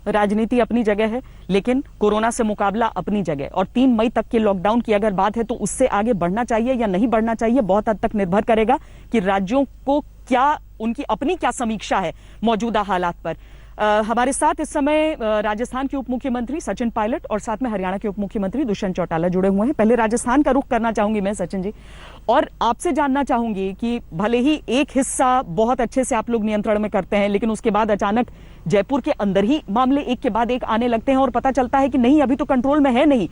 राजनीति अपनी जगह है, लेकिन कोरोना से मुकाबला अपनी जगह। और 3 मई तक के लॉकडाउन की अगर बात है तो उससे आगे बढ़ना चाहिए या नहीं बढ़ना चाहिए, बहुत हद तक निर्भर करेगा कि राज्यों को क्या, उनकी अपनी क्या समीक्षा है मौजूदा हालात पर। हमारे साथ इस समय राजस्थान के उप मुख्यमंत्री सचिन पायलट और साथ में हरियाणा के उप मुख्यमंत्री दुष्यंत चौटाला जुड़े हुए हैं। पहले राजस्थान का रुख करना चाहूंगी मैं सचिन जी, और आपसे जानना चाहूंगी कि भले ही एक हिस्सा बहुत अच्छे से आप लोग नियंत्रण में करते हैं, लेकिन उसके बाद अचानक जयपुर के अंदर ही मामले एक के बाद एक आने लगते हैं और पता चलता है कि नहीं, अभी तो कंट्रोल में है नहीं।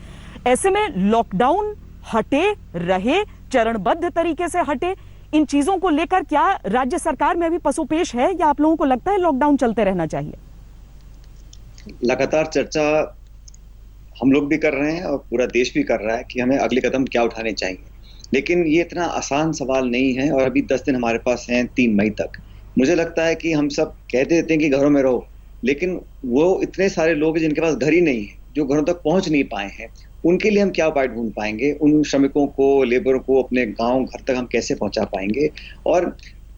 ऐसे में लॉकडाउन हटे, रहे, चरणबद्ध तरीके से हटे, इन चीजों को लेकर क्या राज्य सरकार में अभी पसोपेश है या आप लोगों को लगता है लॉकडाउन चलते रहना चाहिए? लगातार चर्चा हम लोग भी कर रहे हैं और पूरा देश भी कर रहा है कि हमें अगले कदम क्या उठाने चाहिए, लेकिन ये इतना आसान सवाल नहीं है। और अभी 10 दिन हमारे पास हैं 3 मई तक। मुझे लगता है कि हम सब कहते देते हैं कि घरों में रहो, लेकिन वो इतने सारे लोग जिनके पास घर ही नहीं है, जो घरों तक पहुंच नहीं पाए हैं, उनके लिए हम क्या उपाय ढूंढ पाएंगे? उन श्रमिकों को, लेबरों को अपने गांव घर तक हम कैसे पहुंचा पाएंगे? और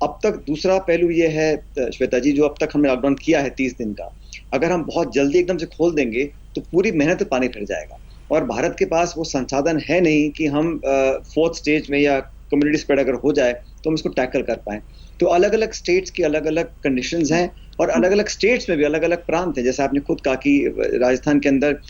अब तक दूसरा पहलू ये है श्वेता जी, जो अब तक हमने लॉकडाउन किया है 30 दिन का, अगर हम बहुत जल्दी एकदम से खोल देंगे तो पूरी मेहनत पानी फिर जाएगा। और भारत के पास वो संसाधन है नहीं कि हम 4th स्टेज में या कम्युनिटी स्प्रेड अगर हो जाए तो हम इसको टैकल कर पाए। तो अलग अलग स्टेट्स की अलग अलग कंडीशंस हैं और अलग अलग स्टेट्स में भी अलग अलग प्रांत हैं। जैसे आपने खुद कहा कि राजस्थान के अंदर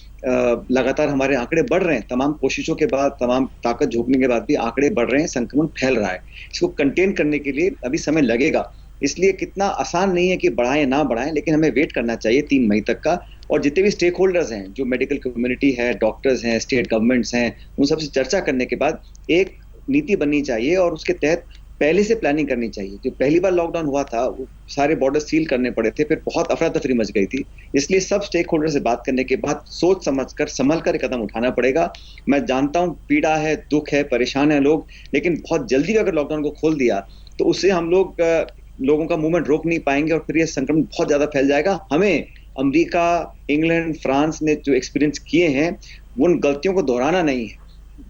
लगातार हमारे आंकड़े बढ़ रहे हैं, तमाम कोशिशों के बाद, तमाम ताकत झोंकने के बाद भी आंकड़े बढ़ रहे हैं, संक्रमण फैल रहा है। इसको कंटेन करने के लिए अभी समय लगेगा, इसलिए कितना आसान नहीं है कि बढ़ाएं ना बढ़ाएं, लेकिन हमें वेट करना चाहिए 3 मई तक का। और जितने भी स्टेक होल्डर्स हैं, जो मेडिकल कम्युनिटी है, डॉक्टर्स हैं, स्टेट गवर्नमेंट्स हैं, उन सबसे चर्चा करने के बाद एक नीति बननी चाहिए और उसके तहत पहले से प्लानिंग करनी चाहिए। जो पहली बार लॉकडाउन हुआ था, वो सारे बॉर्डर सील करने पड़े थे, फिर बहुत अफरा तफरी मच गई थी। इसलिए सब स्टेक होल्डर से बात करने के बाद सोच समझकर, संभल कर कदम उठाना पड़ेगा। मैं जानता हूँ पीड़ा है, दुख है, परेशान है लोग, लेकिन बहुत जल्दी अगर लॉकडाउन को खोल दिया तो उससे हम लोगों का मूवमेंट रोक नहीं पाएंगे और फिर ये संक्रमण बहुत ज्यादा फैल जाएगा। हमें अमेरिका, इंग्लैंड, फ्रांस ने जो एक्सपीरियंस किए हैं, उन गलतियों को दोहराना नहीं है।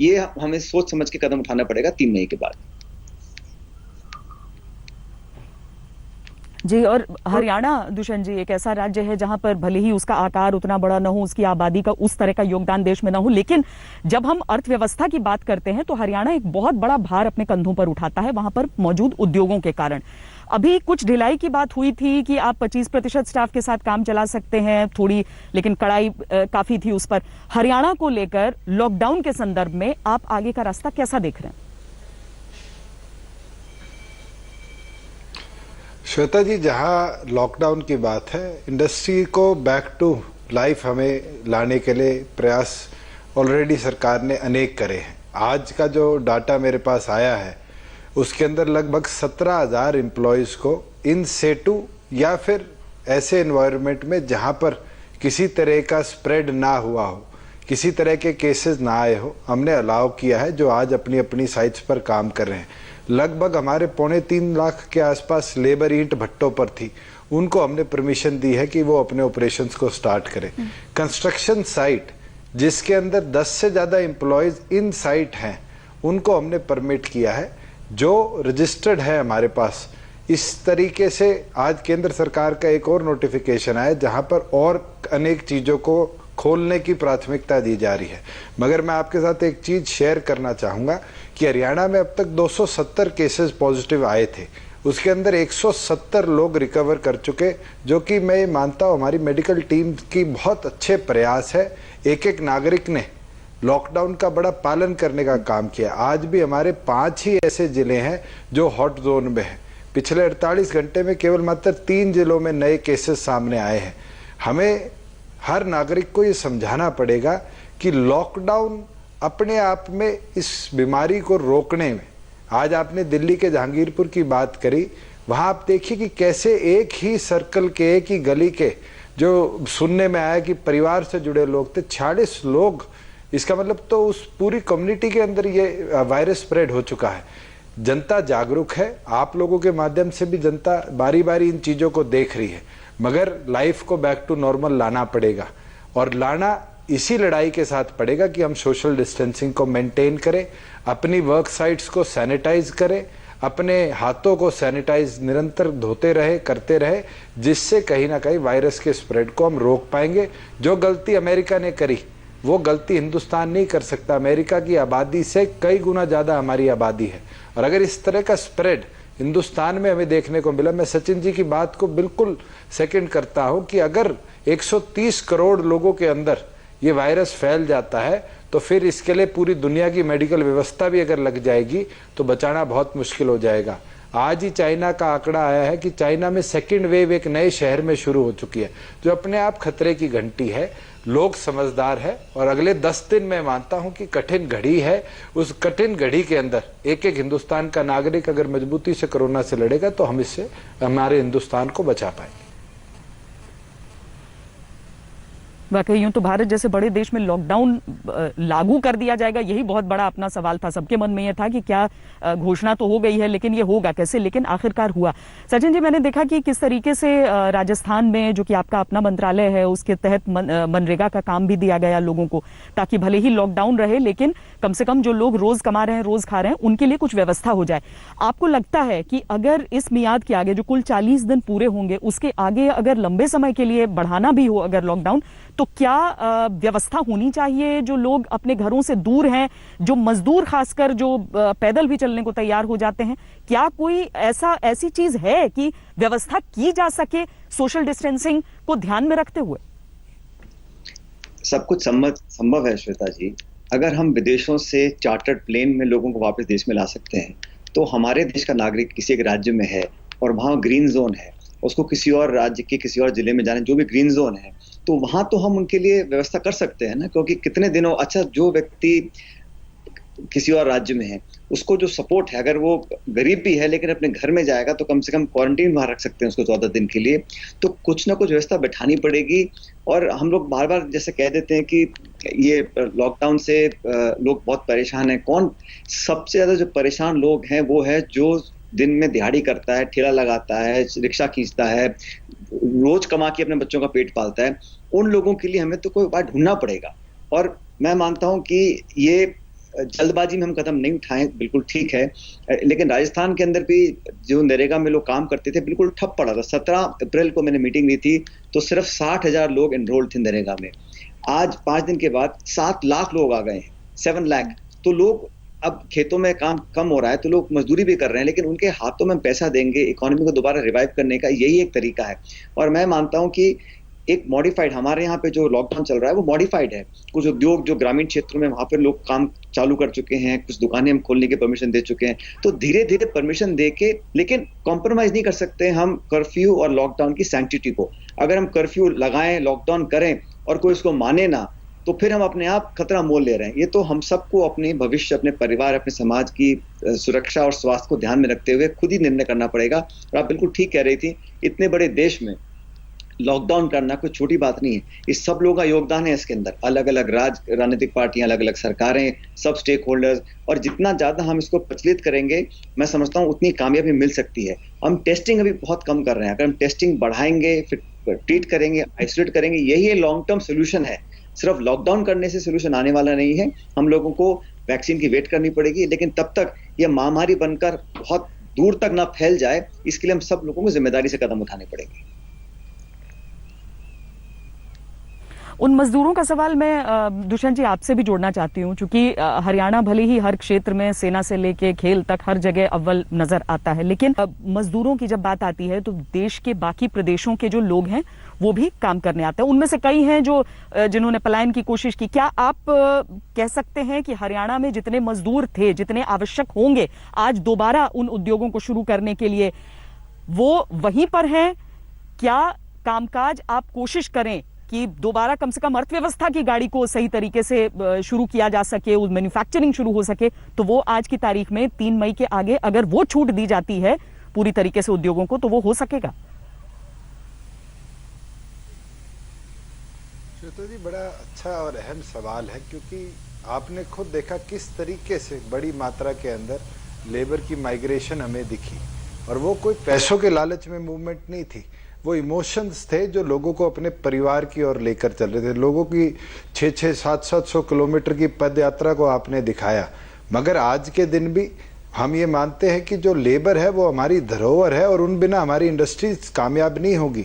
ये हमें सोच समझ के कदम उठाना पड़ेगा 3 मई के बाद। जी, और हरियाणा दुष्यंत जी एक ऐसा राज्य है जहां पर भले ही उसका आकार उतना बड़ा न हो, उसकी आबादी का उस तरह का योगदान देश में न हो, लेकिन जब हम अर्थव्यवस्था की बात करते हैं तो हरियाणा एक बहुत बड़ा भार अपने कंधों पर उठाता है, वहां पर मौजूद उद्योगों के कारण। अभी कुछ ढिलाई की बात हुई थी कि आप 25% स्टाफ के साथ काम चला सकते हैं, थोड़ी, लेकिन कड़ाई काफी थी उस पर। हरियाणा को लेकर लॉकडाउन के संदर्भ में आप आगे का रास्ता कैसा देख रहे हैं? श्वेता जी, जहां लॉकडाउन की बात है, इंडस्ट्री को बैक टू लाइफ हमें लाने के लिए प्रयास ऑलरेडी सरकार ने अनेक करे हैं। आज का जो डाटा मेरे पास आया है उसके अंदर लगभग 17,000 एम्प्लॉयज़ को इन सेटू या फिर ऐसे एनवायरनमेंट में जहां पर किसी तरह का स्प्रेड ना हुआ हो, किसी तरह के केसेस ना आए हो, हमने अलाउ किया है, जो आज अपनी अपनी साइट्स पर काम कर रहे हैं। लगभग हमारे 3.25 लाख के आसपास लेबर ईंट भट्टों पर थी, उनको हमने परमिशन दी है कि वो अपने ऑपरेशंस को स्टार्ट करें। कंस्ट्रक्शन साइट जिसके अंदर 10 से ज़्यादा एम्प्लॉयज़ इन साइट हैं, उनको हमने परमिट किया है, जो रजिस्टर्ड है हमारे पास। इस तरीके से आज केंद्र सरकार का एक और नोटिफिकेशन आया जहां पर और अनेक चीज़ों को खोलने की प्राथमिकता दी जा रही है। मगर मैं आपके साथ एक चीज़ शेयर करना चाहूँगा कि हरियाणा में अब तक 270 केसेस पॉजिटिव आए थे, उसके अंदर 170 लोग रिकवर कर चुके, जो कि मैं मानता हूँ हमारी मेडिकल टीम की बहुत अच्छे प्रयास है। एक एक नागरिक ने लॉकडाउन का बड़ा पालन करने का काम किया। आज भी हमारे 5 ही ऐसे जिले हैं जो हॉट जोन में हैं। पिछले 48 घंटे में केवल मात्र 3 जिलों में नए केसेस सामने आए हैं। हमें हर नागरिक को ये समझाना पड़ेगा कि लॉकडाउन अपने आप में इस बीमारी को रोकने में, आज आपने दिल्ली के जहांगीरपुर की बात करी, वहाँ आप देखिए कि कैसे एक ही सर्कल के, एक ही गली के, जो सुनने में आया कि परिवार से जुड़े लोग थे, 46 लोग, इसका मतलब तो उस पूरी कम्युनिटी के अंदर ये वायरस स्प्रेड हो चुका है। जनता जागरूक है, आप लोगों के माध्यम से भी जनता बारी बारी इन चीज़ों को देख रही है, मगर लाइफ को बैक टू नॉर्मल लाना पड़ेगा और लाना इसी लड़ाई के साथ पड़ेगा कि हम सोशल डिस्टेंसिंग को मेंटेन करें, अपनी वर्क साइट्स को सैनिटाइज करें, अपने हाथों को सैनिटाइज निरंतर धोते रहे, करते रहे, जिससे कहीं ना कहीं वायरस के स्प्रेड को हम रोक पाएंगे। जो गलती अमेरिका ने करी वो गलती हिंदुस्तान नहीं कर सकता। अमेरिका की आबादी से कई गुना ज़्यादा हमारी आबादी है, और अगर इस तरह का स्प्रेड हिंदुस्तान में हमें देखने को मिला, मैं सचिन जी की बात को बिल्कुल सेकंड करता हूं कि अगर 130 करोड़ लोगों के अंदर ये वायरस फैल जाता है तो फिर इसके लिए पूरी दुनिया की मेडिकल व्यवस्था भी अगर लग जाएगी तो बचाना बहुत मुश्किल हो जाएगा। आज ही चाइना का आंकड़ा आया है कि चाइना में सेकेंड वेव एक नए शहर में शुरू हो चुकी है, जो अपने आप खतरे की घंटी है। लोग समझदार है और अगले 10 दिन मैं मानता हूं कि कठिन घड़ी है। उस कठिन घड़ी के अंदर एक एक हिंदुस्तान का नागरिक अगर मजबूती से कोरोना से लड़ेगा तो हम इससे हमारे हिंदुस्तान को बचा पाएंगे। वाकई यूं तो भारत जैसे बड़े देश में लॉकडाउन लागू कर दिया जाएगा, यही बहुत बड़ा अपना सवाल था। सबके मन में यह था कि क्या घोषणा तो हो गई है लेकिन ये होगा कैसे, लेकिन आखिरकार हुआ। सचिन जी, मैंने देखा कि किस तरीके से राजस्थान में, जो कि आपका अपना मंत्रालय है, उसके तहत मनरेगा का काम भी दिया गया लोगों को, ताकि भले ही लॉकडाउन रहे लेकिन कम से कम जो लोग रोज कमा रहे हैं, रोज खा रहे हैं, उनके लिए कुछ व्यवस्था हो जाए। आपको लगता है कि अगर इस मियाद के आगे जो कुल 40 दिन पूरे होंगे, उसके आगे अगर लंबे समय के लिए बढ़ाना भी हो अगर लॉकडाउन, तो क्या व्यवस्था होनी चाहिए? जो लोग अपने घरों से दूर हैं, जो मजदूर खासकर जो पैदल भी चलने को तैयार हो जाते हैं, क्या कोई ऐसी चीज है कि व्यवस्था की जा सके सोशल डिस्टेंसिंग को ध्यान में रखते हुए? सब कुछ संभव है श्वेता जी। अगर हम विदेशों से चार्टर्ड प्लेन में लोगों को वापस देश में ला सकते हैं, तो हमारे देश का नागरिक किसी एक राज्य में है और वहाँ ग्रीन जोन है, उसको किसी और राज्य के किसी और जिले में जाने, जो भी ग्रीन जोन है, तो वहां तो हम उनके लिए व्यवस्था कर सकते हैं ना। क्योंकि कितने दिनों, अच्छा जो व्यक्ति किसी और राज्य में है उसको जो सपोर्ट है, अगर वो गरीब भी है लेकिन अपने घर में जाएगा तो कम से कम क्वारंटीन बाहर रख सकते हैं उसको 14 दिन के लिए। तो कुछ ना कुछ व्यवस्था बैठानी पड़ेगी। और हम लोग बार बार जैसे कह देते हैं कि ये लॉकडाउन से लोग बहुत परेशान हैं। कौन सबसे ज्यादा जो परेशान लोग हैं वो है जो दिन में दिहाड़ी करता है, ठेला लगाता है, रिक्शा खींचता है, रोज कमा के अपने बच्चों का पेट पालता है। उन लोगों के लिए हमें तो कोई उपाय ढूंढना पड़ेगा। और मैं मानता हूं कि ये जल्दबाजी में हम कदम नहीं उठाएं, बिल्कुल ठीक है, लेकिन राजस्थान के अंदर भी जो नरेगा में लोग काम करते थे बिल्कुल ठप पड़ा था। 17 अप्रैल को मैंने मीटिंग ली थी तो सिर्फ 60,000 लोग एनरोल्ड थे नरेगा में। आज 5 दिन के बाद 7 लाख लोग आ गए हैं, 7 लाख। तो लोग, अब खेतों में काम कम हो रहा है तो लोग मजदूरी भी कर रहे हैं, लेकिन उनके हाथों में पैसा देंगे, इकोनॉमी को दोबारा रिवाइव करने का यही एक तरीका है। और मैं मानता हूं कि एक मॉडिफाइड, हमारे यहाँ पे जो लॉकडाउन चल रहा है वो मॉडिफाइड है। कुछ उद्योग जो ग्रामीण क्षेत्रों में, वहां पे लोग काम चालू कर चुके हैं, कुछ दुकानें हम खोलने की परमिशन दे चुके हैं। तो धीरे धीरे परमिशन दे के, लेकिन कॉम्प्रोमाइज नहीं कर सकते हम कर्फ्यू और लॉकडाउन की सैंक्टिटी को। अगर हम कर्फ्यू लगाएं, लॉकडाउन करें और कोई उसको माने ना, तो फिर हम अपने आप खतरा मोल ले रहे हैं। ये तो हम सबको अपने भविष्य, अपने परिवार, अपने समाज की सुरक्षा और स्वास्थ्य को ध्यान में रखते हुए खुद ही निर्णय करना पड़ेगा। और आप बिल्कुल ठीक कह रही थी, इतने बड़े देश में लॉकडाउन करना कोई छोटी बात नहीं है। इस सब लोगों का योगदान है इसके अंदर, अलग अलग राजनीतिक पार्टियां, अलग अलग सरकारें, सब स्टेक होल्डर्स। और जितना ज्यादा हम इसको प्रचलित करेंगे, मैं समझता हूँ उतनी कामयाबी मिल सकती है। हम टेस्टिंग अभी बहुत कम कर रहे हैं। अगर हम टेस्टिंग बढ़ाएंगे, फिर ट्रीट करेंगे, आइसोलेट करेंगे, यही लॉन्ग टर्म सोल्यूशन है। सिर्फ लॉकडाउन करने से सोल्यूशन आने वाला नहीं है। हम लोगों को वैक्सीन की वेट करनी पड़ेगी, लेकिन तब तक यह महामारी बनकर बहुत दूर तक ना फैल जाए, इसके लिए हम सब लोगों को जिम्मेदारी से कदम उठाने पड़ेंगे। उन मजदूरों का सवाल मैं दुष्यंत जी आपसे भी जोड़ना चाहती हूँ, क्योंकि हरियाणा भले ही हर क्षेत्र में सेना से लेके खेल तक हर जगह अव्वल नजर आता है, लेकिन मजदूरों की जब बात आती है तो देश के बाकी प्रदेशों के जो लोग हैं वो भी काम करने आते हैं। उनमें से कई हैं जो जिन्होंने पलायन की कोशिश की। क्या आप कह सकते हैं कि हरियाणा में जितने मजदूर थे, जितने आवश्यक होंगे आज दोबारा उन उद्योगों को शुरू करने के लिए, वो वहीं पर हैं? क्या कामकाज आप कोशिश करें कि दोबारा कम से कम अर्थव्यवस्था की गाड़ी को सही तरीके से शुरू किया जा सके, मैन्युफैक्चरिंग शुरू हो सके, तो वो आज की तारीख में 3 मई के आगे अगर वो छूट दी जाती है पूरी तरीके से उद्योगों को, तो वो हो सकेगा? श्वेता जी, बड़ा अच्छा और अहम सवाल है, क्योंकि आपने खुद देखा किस तरीके से बड़ी मात्रा के अंदर लेबर की माइग्रेशन हमें दिखी, और वो कोई पैसों के लालच में मूवमेंट नहीं थी, वो इमोशंस थे जो लोगों को अपने परिवार की ओर लेकर चल रहे थे। लोगों की 600-700 किलोमीटर की पद यात्रा को आपने दिखाया, मगर आज के दिन भी हम ये मानते हैं कि जो लेबर है वो हमारी धरोहर है और उन बिना हमारी इंडस्ट्रीज कामयाब नहीं होगी।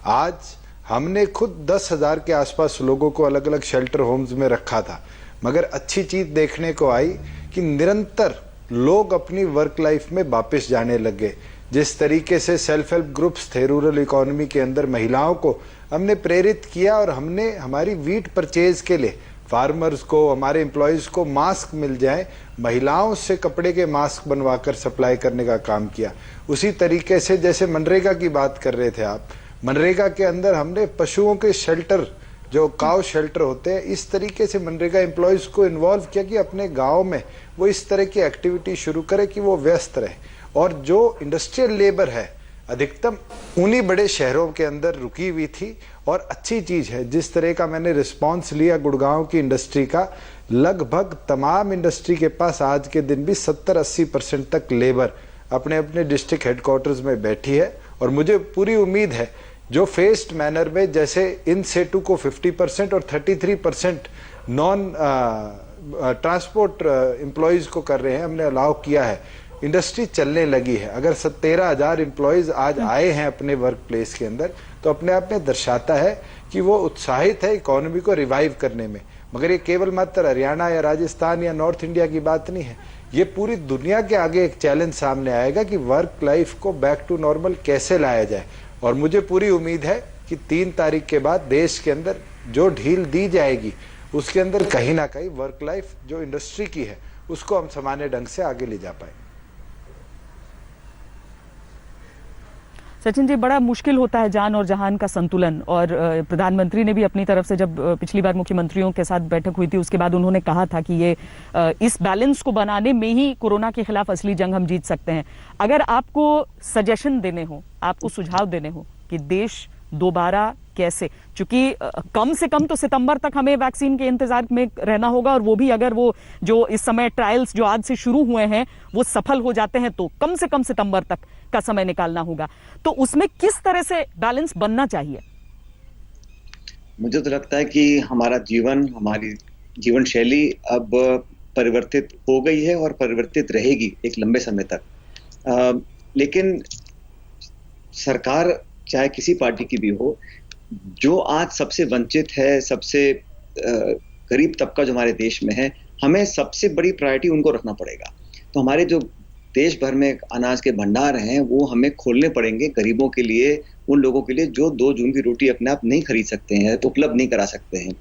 आज हमने खुद 10,000 के आसपास लोगों को अलग अलग शेल्टर होम्स में रखा था, मगर अच्छी चीज देखने को आई कि निरंतर लोग अपनी वर्क लाइफ में वापस जाने लग गए। जिस तरीके से सेल्फ हेल्प ग्रुप्स थे रूरल इकोनॉमी के अंदर, महिलाओं को हमने प्रेरित किया और हमने हमारी वीट परचेज के लिए फार्मर्स को, हमारे एम्प्लॉयज़ को मास्क मिल जाए, महिलाओं से कपड़े के मास्क बनवाकर सप्लाई करने का काम किया। उसी तरीके से जैसे मनरेगा की बात कर रहे थे आप, मनरेगा के अंदर हमने पशुओं के शेल्टर, जो काउ शेल्टर होते हैं, इस तरीके से मनरेगा एम्प्लॉयज़ को इन्वॉल्व किया कि अपने गाँव में वो इस तरह की एक्टिविटी शुरू करे कि वो व्यस्त रहे। और जो इंडस्ट्रियल लेबर है अधिकतम उन्हीं बड़े शहरों के अंदर रुकी हुई थी। और अच्छी चीज़ है जिस तरह का मैंने रिस्पांस लिया गुड़गांव की इंडस्ट्री का, लगभग तमाम इंडस्ट्री के पास आज के दिन भी 70-80% तक लेबर अपने अपने डिस्ट्रिक्ट हेडक्वार्टर्स में बैठी है। और मुझे पूरी उम्मीद है जो फेस्ड मैनर में जैसे इन सेटू को 50% और 33% नॉन ट्रांसपोर्ट एम्प्लॉयज़ को कर रहे हैं, हमने अलाउ किया है, इंडस्ट्री चलने लगी है। अगर 13,000 एम्प्लॉयज़ आज आए हैं अपने वर्क प्लेस के अंदर, तो अपने आप में दर्शाता है कि वो उत्साहित है इकोनॉमी को रिवाइव करने में। मगर ये केवल मात्र हरियाणा या राजस्थान या नॉर्थ इंडिया की बात नहीं है, ये पूरी दुनिया के आगे एक चैलेंज सामने आएगा कि वर्क लाइफ को बैक टू नॉर्मल कैसे लाया जाए। और मुझे पूरी उम्मीद है कि 3 तारीख के बाद देश के अंदर जो ढील दी जाएगी उसके अंदर कहीं ना कहीं वर्क लाइफ जो इंडस्ट्री की है उसको हम सामान्य ढंग से आगे ले जा पाएंगे। सचिन जी, बड़ा मुश्किल होता है जान और जहान का संतुलन। और प्रधानमंत्री ने भी अपनी तरफ से, जब पिछली बार मुख्यमंत्रियों के साथ बैठक हुई थी उसके बाद उन्होंने कहा था कि ये इस बैलेंस को बनाने में ही कोरोना के खिलाफ असली जंग हम जीत सकते हैं। अगर आपको सजेशन देने हो, आपको सुझाव देने हो कि देश दोबारा कैसे, चूंकि कम से कम तो सितंबर तक हमें वैक्सीन के इंतजार में रहना होगा, और वो भी अगर वो जो इस समय ट्रायल्स जो आज से शुरू हुए हैं वो सफल हो जाते हैं तो कम से कम सितंबर तक का समय निकालना होगा। तो उसमें किस तरह से बैलेंस बनना चाहिए? मुझे तो लगता है कि हमारा जीवन, हमारी जीवन शैली अब परिवर्तित हो गई है और परिवर्तित रहेगी एक लंबे समय तक। लेकिन सरकार चाहे किसी पार्टी की भी हो, जो आज सबसे वंचित है, सबसे गरीब तबका जो हमारे देश में है, हमें सबसे बड़ी प्रायोरिटी उनको रखना पड़ेगा। तो हमारे जो देश भर में अनाज के भंडार हैं वो हमें खोलने पड़ेंगे गरीबों के लिए, उन लोगों के लिए जो 2 जून की रोटी अपने आप नहीं खरीद सकते हैं, तो उपलब्ध नहीं करा सकते हैं,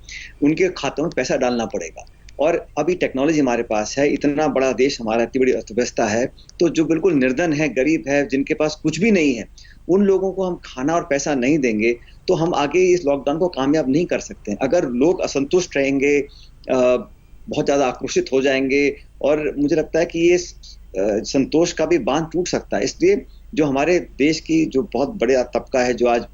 उनके खातों में पैसा डालना पड़ेगा। और अभी टेक्नोलॉजी हमारे पास है, इतना बड़ा देश हमारा, इतनी बड़ी अर्थव्यवस्था है, तो जो बिल्कुल निर्धन है, गरीब है, जिनके पास कुछ भी नहीं है, उन लोगों को हम खाना और पैसा नहीं देंगे तो हम आगे इस लॉकडाउन को कामयाब नहीं कर सकते हैं। अगर लोग असंतुष्ट रहेंगे, बहुत ज़्यादा आक्रोशित हो जाएंगे, और मुझे लगता है कि ये संतोष का भी बांध टूट सकता है। इसलिए जो हमारे देश की जो बहुत बड़ा तबका है जो आज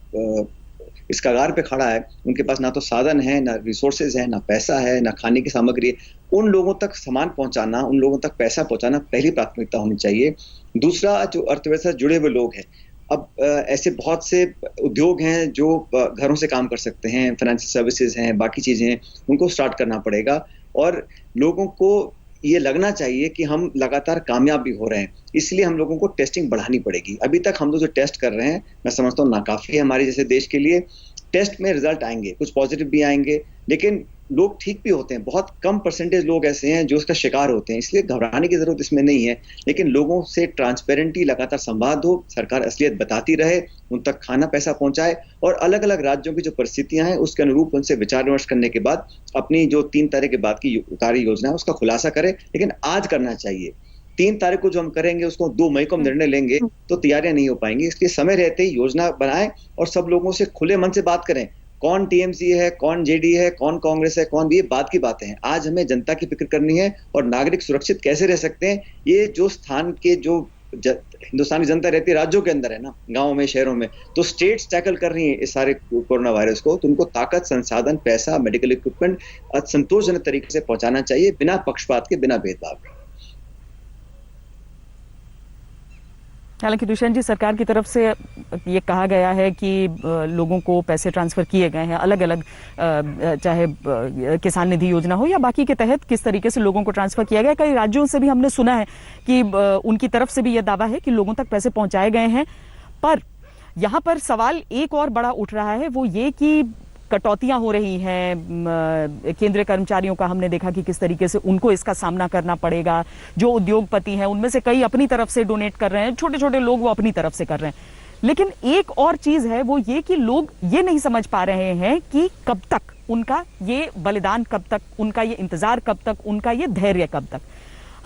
इस कगार पे खड़ा है, उनके पास ना तो साधन है, ना रिसोर्सेज है, ना पैसा है, ना खाने की सामग्री है, उन लोगों तक सामान पहुंचाना, उन लोगों तक पैसा पहुंचाना पहली प्राथमिकता होनी चाहिए। दूसरा, जो अर्थव्यवस्था से जुड़े हुए लोग हैं, अब ऐसे बहुत से उद्योग हैं जो घरों से काम कर सकते हैं, फाइनेंशियल सर्विसेज हैं, बाकी चीजें हैं, उनको स्टार्ट करना पड़ेगा। और लोगों को ये लगना चाहिए कि हम लगातार कामयाब भी हो रहे हैं, इसलिए हम लोगों को टेस्टिंग बढ़ानी पड़ेगी। अभी तक हम लोग जो टेस्ट कर रहे हैं, मैं समझता हूँ नाकाफी है हमारे जैसे देश के लिए। टेस्ट में रिजल्ट आएंगे, कुछ पॉजिटिव भी आएंगे, लेकिन लोग ठीक भी होते हैं। बहुत कम परसेंटेज लोग ऐसे हैं जो उसका शिकार होते हैं, इसलिए घबराने की जरूरत इसमें नहीं है। लेकिन लोगों से ट्रांसपेरेंटली लगातार संवाद हो, सरकार असलियत बताती रहे, उन तक खाना पैसा पहुंचाए, और अलग अलग राज्यों की जो परिस्थितियां हैं उसके अनुरूप उनसे विचार विमर्श करने के बाद अपनी जो 3 तारीख के बाद की कार्य योजना है उसका खुलासा करें। लेकिन आज करना चाहिए। 3 तारीख को जो हम करेंगे उसको 2 मई को हम निर्णय लेंगे तो तैयारियां नहीं हो पाएंगी। इसलिए समय रहते ही योजना बनाएं और सब लोगों से खुले मन से बात करें। कौन टीएमसी है, कौन जेडी है, कौन कांग्रेस है, कौन भी, ये बात की बातें हैं। आज हमें जनता की फिक्र करनी है और नागरिक सुरक्षित कैसे रह सकते हैं। ये जो स्थान के जो हिंदुस्तानी जनता रहती है राज्यों के अंदर है ना, गांवों में, शहरों में, तो स्टेट्स टैकल कर रही है इस सारे कोरोना वायरस को, तो उनको ताकत, संसाधन, पैसा, मेडिकल इक्विपमेंट संतोषजनक तरीके से पहुंचाना चाहिए, बिना पक्षपात के, बिना भेदभाव के। हालांकि दुष्यंत जी, सरकार की तरफ से ये कहा गया है कि लोगों को पैसे ट्रांसफर किए गए हैं अलग अलग, चाहे किसान निधि योजना हो या बाकी के तहत किस तरीके से लोगों को ट्रांसफर किया गया। कई राज्यों से भी हमने सुना है कि उनकी तरफ से भी यह दावा है कि लोगों तक पैसे पहुंचाए गए हैं। पर यहाँ पर सवाल एक और बड़ा उठ रहा है, वो ये कि कटौतियां हो रही हैं केंद्रीय कर्मचारियों का। हमने देखा कि किस तरीके से उनको इसका सामना करना पड़ेगा। जो उद्योगपति हैं उनमें से कई अपनी तरफ से डोनेट कर रहे हैं, छोटे छोटे लोग वो अपनी तरफ से कर रहे हैं। लेकिन एक और चीज है, वो ये कि लोग ये नहीं समझ पा रहे हैं कि कब तक उनका ये बलिदान, कब तक उनका ये इंतजार, कब तक उनका ये धैर्य, कब तक।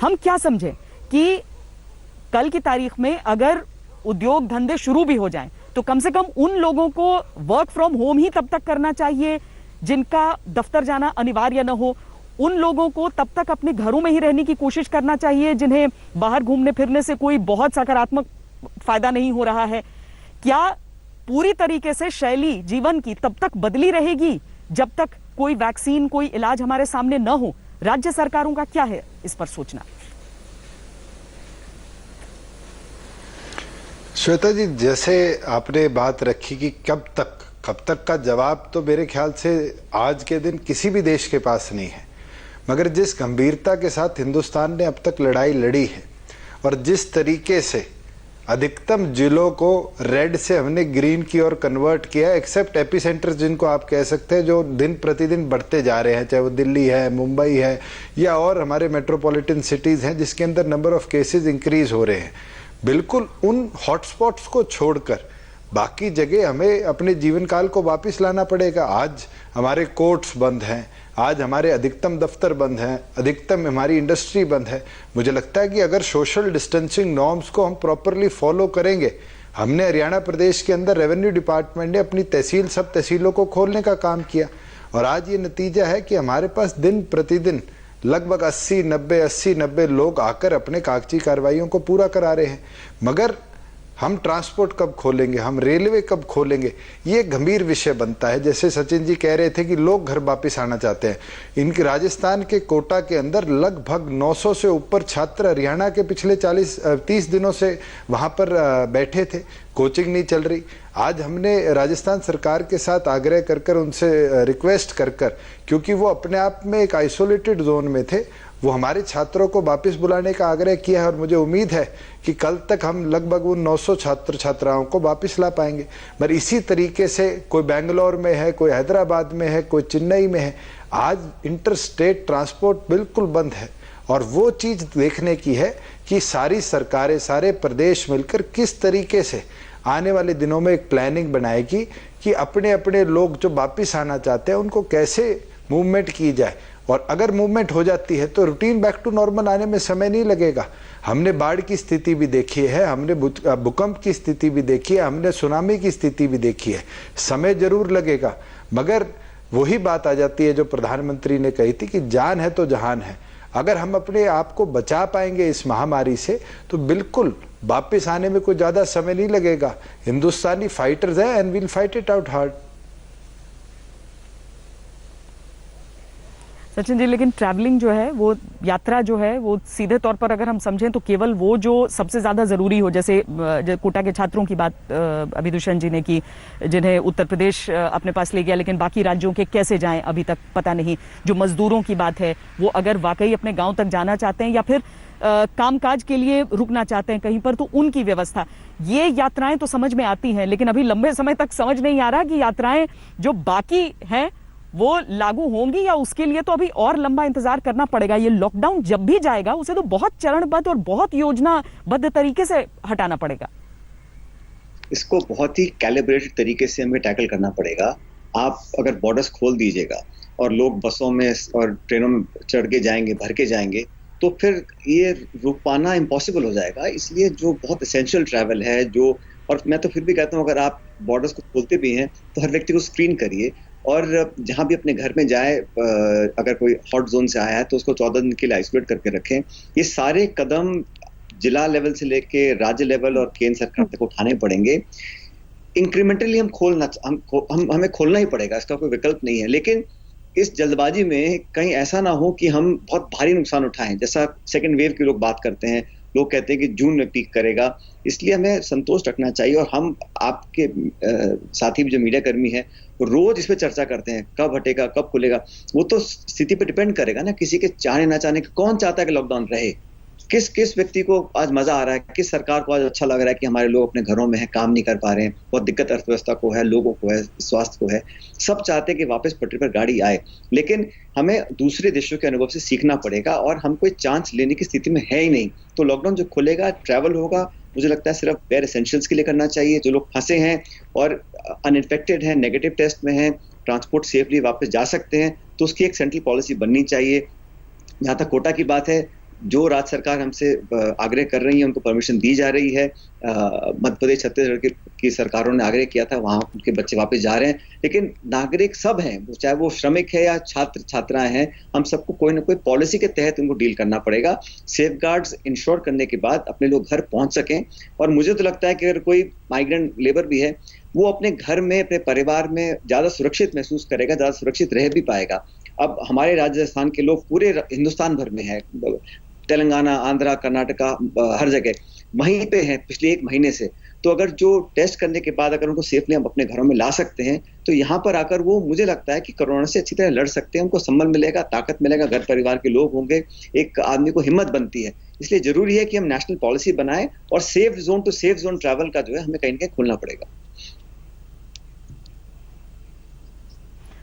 हम क्या समझे कि कल की तारीख में अगर उद्योग धंधे शुरू भी हो जाएं तो कम से कम उन लोगों को वर्क फ्रॉम होम ही तब तक करना चाहिए जिनका दफ्तर जाना अनिवार्य न हो। उन लोगों को तब तक अपने घरों में ही रहने की कोशिश करना चाहिए जिन्हें बाहर घूमने फिरने से कोई बहुत सकारात्मक फायदा नहीं हो रहा है। क्या पूरी तरीके से शैली जीवन की तब तक बदली रहेगी जब तक कोई वैक्सीन, कोई इलाज हमारे सामने न हो? राज्य सरकारों का क्या है इस पर सोचना? श्वेता जी, जैसे आपने बात रखी कि कब तक का जवाब तो मेरे ख्याल से आज के दिन किसी भी देश के पास नहीं है। मगर जिस गंभीरता के साथ हिंदुस्तान ने अब तक लड़ाई लड़ी है और जिस तरीके से अधिकतम जिलों को रेड से हमने ग्रीन की ओर कन्वर्ट किया, एक्सेप्ट एपिसेंटर्स जिनको आप कह सकते हैं, जो दिन प्रतिदिन बढ़ते जा रहे हैं, चाहे वो दिल्ली है, मुंबई है या और हमारे मेट्रोपॉलिटन सिटीज हैं जिसके अंदर नंबर ऑफ केसेस इंक्रीज हो रहे हैं। बिल्कुल उन हॉटस्पॉट्स को छोड़कर बाकी जगह हमें अपने जीवन काल को वापस लाना पड़ेगा। आज हमारे कोर्ट्स बंद हैं, आज हमारे अधिकतम दफ्तर बंद हैं, अधिकतम हमारी इंडस्ट्री बंद है। मुझे लगता है कि अगर सोशल डिस्टेंसिंग नॉर्म्स को हम प्रॉपरली फॉलो करेंगे, हमने हरियाणा प्रदेश के अंदर रेवेन्यू डिपार्टमेंट ने अपनी तहसील, सब तहसीलों को खोलने का काम किया और आज ये नतीजा है कि हमारे पास दिन प्रतिदिन लगभग 80-90 लोग आकर अपने कागजी कार्रवाइयों को पूरा करा रहे हैं। मगर हम ट्रांसपोर्ट कब खोलेंगे, हम रेलवे कब खोलेंगे, ये गंभीर विषय बनता है। जैसे सचिन जी कह रहे थे कि लोग घर वापस आना चाहते हैं। इनके राजस्थान के कोटा के अंदर लगभग 900 से ऊपर छात्र हरियाणा के पिछले 30 दिनों से वहाँ पर बैठे थे, कोचिंग नहीं चल रही। आज हमने राजस्थान सरकार के साथ आग्रह कर उनसे रिक्वेस्ट कर क्योंकि वो अपने आप में एक आइसोलेटेड जोन में थे, वो हमारे छात्रों को वापस बुलाने का आग्रह किया है और मुझे उम्मीद है कि कल तक हम लगभग उन 900 छात्र छात्राओं को वापस ला पाएंगे। पर इसी तरीके से कोई बेंगलोर में है, कोई हैदराबाद में है, कोई चेन्नई में है। आज इंटर स्टेट ट्रांसपोर्ट बिल्कुल बंद है और वो चीज़ देखने की है कि सारी सरकारें, सारे प्रदेश मिलकर किस तरीके से आने वाले दिनों में एक प्लानिंग बनाएगी कि अपने अपने लोग जो वापस आना चाहते हैं उनको कैसे मूवमेंट की जाए। और अगर मूवमेंट हो जाती है तो रूटीन बैक टू नॉर्मल आने में समय नहीं लगेगा। हमने बाढ़ की स्थिति भी देखी है, हमने भूकंप की स्थिति भी देखी है, हमने सुनामी की स्थिति भी देखी है। समय जरूर लगेगा, मगर वही बात आ जाती है जो प्रधानमंत्री ने कही थी कि जान है तो जहान है। अगर हम अपने आप को बचा पाएंगे इस महामारी से तो बिल्कुल वापस आने में कोई ज्यादा समय नहीं लगेगा। हिंदुस्तानी फाइटर्स हैं and will fight it out hard. Sachin ji, लेकिन ट्रैवलिंग जो है, वो यात्रा जो है, वो सीधे तौर पर अगर हम समझें तो केवल वो जो सबसे ज्यादा जरूरी हो, जैसे कोटा के छात्रों की बात अभी दुष्यंत जी ने की, जिन्हें उत्तर प्रदेश अपने पास ले गया, लेकिन बाकी राज्यों के कैसे जाएं अभी तक पता नहीं। जो मजदूरों की बात है, वो अगर वाकई अपने गांव तक जाना चाहते हैं या फिर कामकाज के लिए रुकना चाहते हैं कहीं पर, तो उनकी व्यवस्था, ये यात्राएं तो समझ में आती हैं, लेकिन अभी लंबे समय तक समझ नहीं आ रहा कि यात्राएं जो बाकी हैं वो लागू होंगी या उसके लिए तो अभी और लंबा इंतजार करना पड़ेगा। ये लॉकडाउन जब भी जाएगा उसे तो बहुत चरणबद्ध और बहुत योजनाबद्ध तरीके से हटाना पड़ेगा। इसको बहुत ही कैलिब्रेटेड तरीके से हमें टैकल करना पड़ेगा। आप अगर बॉर्डर्स खोल दीजिएगा और लोग बसों में और ट्रेनों में चढ़ के जाएंगे, भर के जाएंगे, तो फिर ये रुक पाना इम्पॉसिबल हो जाएगा। इसलिए जो बहुत एसेंशियल ट्रैवल है, जो, और मैं तो फिर भी कहता हूँ अगर आप बॉर्डर्स को खोलते भी हैं तो हर व्यक्ति को स्क्रीन करिए और जहां भी अपने घर में जाए, अगर कोई हॉट जोन से आया है तो उसको 14 दिन के लिए आइसोलेट करके रखें। ये सारे कदम जिला लेवल से लेके राज्य लेवल और केंद्र सरकार तक उठाने पड़ेंगे। इंक्रीमेंटली हमें खोलना ही पड़ेगा, इसका कोई विकल्प नहीं है। लेकिन इस जल्दबाजी में कहीं ऐसा ना हो कि हम बहुत भारी नुकसान उठाएं। जैसा सेकेंड वेव की लोग बात करते हैं, लोग कहते हैं कि जून में पीक करेगा। इसलिए हमें संतोष रखना चाहिए और हम आपके साथी जो मीडिया कर्मी हैं रोज इस पे चर्चा करते हैं, कब हटेगा, कब खुलेगा। वो तो स्थिति पे डिपेंड करेगा ना, किसी के चाहने ना चाहने, कौन चाहता है कि लॉकडाउन रहे, किस व्यक्ति को आज मजा आ रहा है, किस सरकार को आज अच्छा लग रहा है कि हमारे लोग अपने घरों में हैं, काम नहीं कर पा रहे हैं, बहुत दिक्कत अर्थव्यवस्था को है, लोगों को है, स्वास्थ्य को है। सब चाहते हैं कि वापस पटरी पर गाड़ी आए, लेकिन हमें दूसरे देशों के अनुभव से सीखना पड़ेगा और हम कोई चांस लेने की स्थिति में है ही नहीं। तो लॉकडाउन जो खुलेगा, ट्रैवल होगा, मुझे लगता है सिर्फ बेयर एसेंशियल्स के लिए करना चाहिए। जो लोग फंसे हैं और अनइन्फेक्टेड हैं, नेगेटिव टेस्ट में हैं, ट्रांसपोर्ट सेफली वापस जा सकते हैं, तो उसकी एक सेंट्रल पॉलिसी बननी चाहिए। जहां तक कोटा की बात है, जो राज्य सरकार हमसे आग्रह कर रही है उनको परमिशन दी जा रही है। मध्य प्रदेश, छत्तीसगढ़ की सरकारों ने आग्रह किया था, वहां उनके बच्चे वापस जा रहे हैं। लेकिन नागरिक सब हैं, चाहे वो श्रमिक है या छात्र छात्राएं हैं, हम सबको कोई ना कोई पॉलिसी के तहत उनको डील करना पड़ेगा। सेफ गार्ड्स इंश्योर करने के बाद अपने लोग घर पहुंच सकें। और मुझे तो लगता है कि अगर कोई माइग्रेंट लेबर भी है, वो अपने घर में, अपने परिवार में ज्यादा सुरक्षित महसूस करेगा, ज्यादा सुरक्षित रह भी पाएगा। अब हमारे राजस्थान के लोग पूरे हिंदुस्तान भर में है, तेलंगाना, आंध्रा, कर्नाटका, हर जगह वहीं पे हैं पिछले 1 महीने से। तो अगर जो टेस्ट करने के बाद अगर उनको सेफली हम अपने घरों में ला सकते हैं, तो यहाँ पर आकर वो, मुझे लगता है कि कोरोना से अच्छी तरह लड़ सकते हैं। उनको संबल मिलेगा, ताकत मिलेगा, घर परिवार के लोग होंगे, एक आदमी को हिम्मत बनती है। इसलिए जरूरी है कि हम नेशनल पॉलिसी बनाएं और safe zone to safe zone travel का जो है हमें कहीं ना कहीं खोलना पड़ेगा।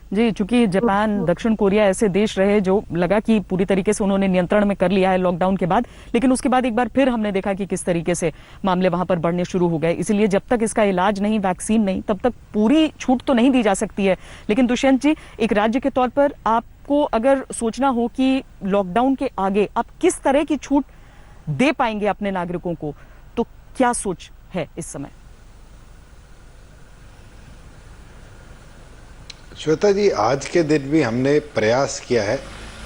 जी, चूंकि जापान, दक्षिण कोरिया ऐसे देश रहे जो लगा कि पूरी तरीके से उन्होंने नियंत्रण में कर लिया है लॉकडाउन के बाद, लेकिन उसके बाद एक बार फिर हमने देखा कि किस तरीके से मामले वहां पर बढ़ने शुरू हो गए। इसलिए जब तक इसका इलाज नहीं, वैक्सीन नहीं, तब तक पूरी छूट तो नहीं दी जा सकती है। लेकिन दुष्यंत जी, एक राज्य के तौर पर आपको अगर सोचना हो कि लॉकडाउन के आगे आप किस तरह की छूट दे पाएंगे अपने नागरिकों को, तो क्या सोच है इस समय? श्वेता जी, आज के दिन भी हमने प्रयास किया है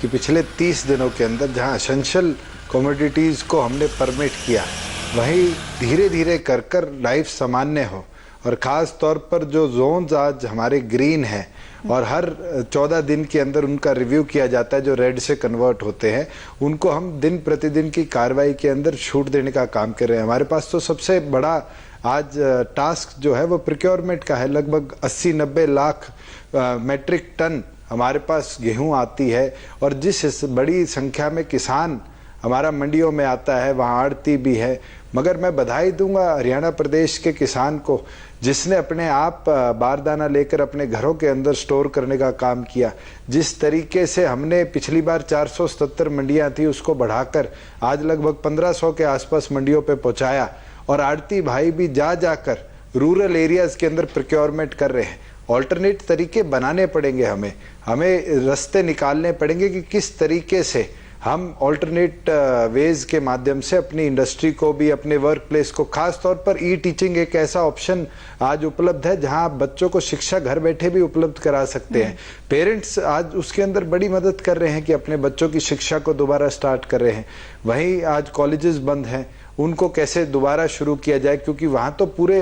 कि पिछले 30 दिनों के अंदर जहां एसेंशियल कमोडिटीज़ को हमने परमिट किया, वहीं धीरे धीरे कर लाइफ सामान्य हो। और ख़ास तौर पर जो जोन्स आज हमारे ग्रीन हैं और हर 14 दिन के अंदर उनका रिव्यू किया जाता है, जो रेड से कन्वर्ट होते हैं, उनको हम दिन प्रतिदिन की कार्रवाई के अंदर छूट देने का काम कर रहे हैं। हमारे पास तो सबसे बड़ा आज टास्क जो है वो प्रोक्योरमेंट का है। लगभग 80-90 लाख मेट्रिक टन हमारे पास गेहूं आती है, और जिस बड़ी संख्या में किसान हमारा मंडियों में आता है, वहाँ आड़ती भी है। मगर मैं बधाई दूंगा हरियाणा प्रदेश के किसान को, जिसने अपने आप बारदाना लेकर अपने घरों के अंदर स्टोर करने का काम किया। जिस तरीके से हमने पिछली बार 477 मंडियां थी, उसको बढ़ाकर आज लगभग 1500 के आसपास मंडियों पे पहुंचाया, और आड़ती भाई भी जाकर रूरल एरियाज के अंदर प्रोक्योरमेंट कर रहे हैं। ऑल्टरनेट तरीके बनाने पड़ेंगे, हमें रास्ते निकालने पड़ेंगे कि किस तरीके से हम ऑल्टरनेट वेज के माध्यम से अपनी इंडस्ट्री को भी, अपने वर्क प्लेस को, खास तौर पर ई टीचिंग एक ऐसा ऑप्शन आज उपलब्ध है जहां आप बच्चों को शिक्षा घर बैठे भी उपलब्ध करा सकते हैं। पेरेंट्स आज उसके अंदर बड़ी मदद कर रहे हैं कि अपने बच्चों की शिक्षा को दोबारा स्टार्ट कर रहे हैं। वहीं आज कॉलेजेस बंद हैं, उनको कैसे दोबारा शुरू किया जाए, क्योंकि वहाँ तो पूरे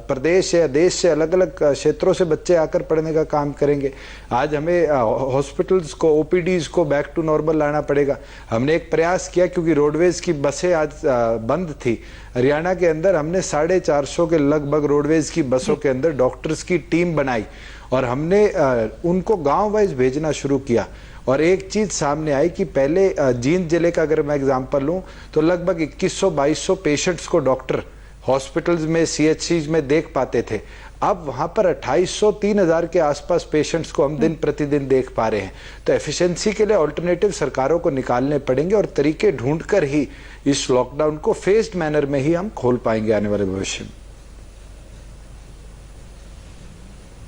प्रदेश या देश से अलग अलग क्षेत्रों से बच्चे आकर पढ़ने का काम करेंगे। आज हमें हॉस्पिटल्स को, ओपीडीज को बैक टू नॉर्मल लाना पड़ेगा। हमने एक प्रयास किया, क्योंकि रोडवेज की बसें आज बंद थी हरियाणा के अंदर, हमने 450 के लगभग रोडवेज की बसों के अंदर डॉक्टर्स की टीम बनाई और हमने उनको गाँव वाइज भेजना शुरू किया। और एक चीज सामने आई कि पहले जींद जिले का अगर मैं एग्जांपल लूं, तो लगभग 2100-2200 पेशेंट्स को डॉक्टर हॉस्पिटल्स में, सीएचसी में देख पाते थे। अब वहां पर 2800-3000 के आसपास पेशेंट्स को हम दिन प्रतिदिन देख पा रहे हैं। तो एफिशिएंसी के लिए ऑल्टरनेटिव सरकारों को निकालने पड़ेंगे और तरीके ढूंढकर ही इस लॉकडाउन को फेस्ड मैनर में ही हम खोल पाएंगे आने वाले भविष्य में।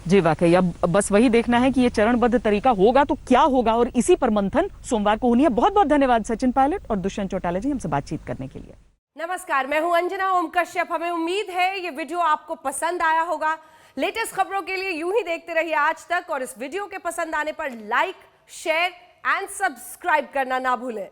जी वाकई, अब बस वही देखना है कि ये चरणबद्ध तरीका होगा तो क्या होगा, और इसी पर मंथन सोमवार को होनी है। बहुत बहुत धन्यवाद सचिन पायलट और दुष्यंत चौटाला जी हमसे बातचीत करने के लिए। नमस्कार, मैं हूं अंजना ओम कश्यप। हमें उम्मीद है ये वीडियो आपको पसंद आया होगा। लेटेस्ट खबरों के लिए यूं ही देखते रहिए आज तक, और इस वीडियो के पसंद आने पर लाइक, शेयर एंड सब्सक्राइब करना ना भूलें।